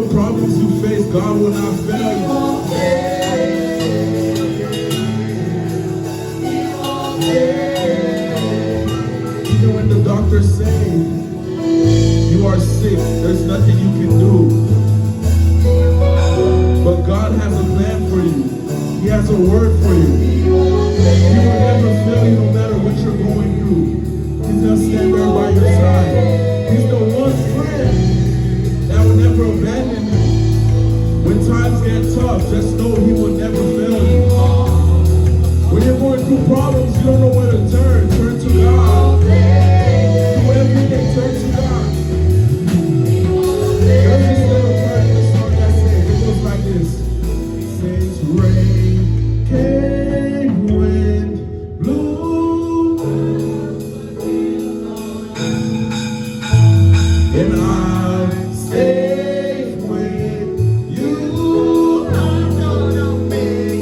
the problems you face, God will not fail you. Even when the doctors say you are sick, there's nothing you can do. But God has a plan for you. He has a word for you. He will never fail you no matter what you're going through. He's going to stand there by your side. He's the one friend that will never abandon you. When times get tough, just know He will never fail you. When you're going through problems, you don't know where to turn. Turn to God. Do everything, turn to God. There's this little part in the song that says, it goes like this. It says, rain came, wind blew, and I'm safe with you. I'm gonna make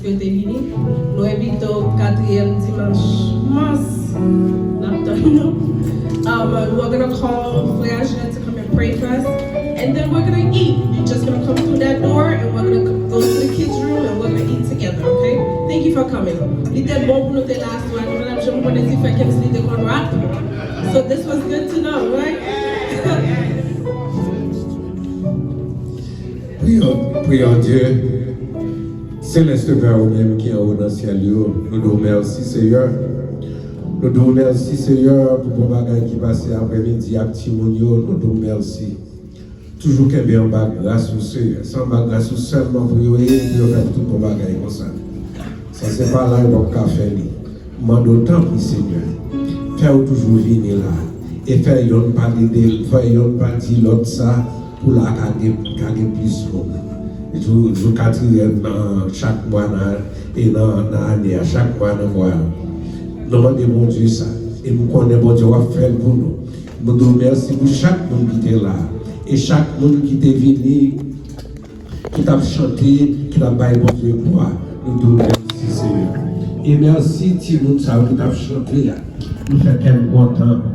que tu es venu. Nous invitons 4e dimanche mars. We're going to call Frère Jeanette to come and pray for us. And then we're going to eat. You're just going to come through that door and we're going to go to the kids' room and we're going to eat together, okay? Thank you for coming. C'était bon pour nous te last one. Madame, je me connais si fait qu'elle s'était qu'on rap. So this was good to know, right? Prions Dieu. Céleste Père même qui est en haut dans le ciel, nous nous remercions Seigneur. Nous nous remercions Seigneur pour vos bagages qui passent après-midi à Timonio. Nous nous remercions. Toujours qu'il y ait en bas grâce au Seigneur. Sans bas grâce seulement pour vous aider à faire tout vos bagages comme ça. Ça c'est pas là qu'on va faire. Mande autant pour Seigneur. Faire toujours venir là. Et faire yon pas l'aider, faire yon pas dire l'autre ça pour la garder plus long. Toujours quatrième dans chaque mois et dans l'année, à chaque mois dans mois. Nous demandons mon Dieu ça. Et nous connaissons mon Dieu va faire pour nous. Nous nous remercions pour chaque monde qui était là. Et chaque monde qui était venu, qui t'a chanté, qui t'a baillé mon Dieu gloire. Nous nous remercions Seigneur. Et merci tout le monde qui t'a chanté. Nous faisons tellement content.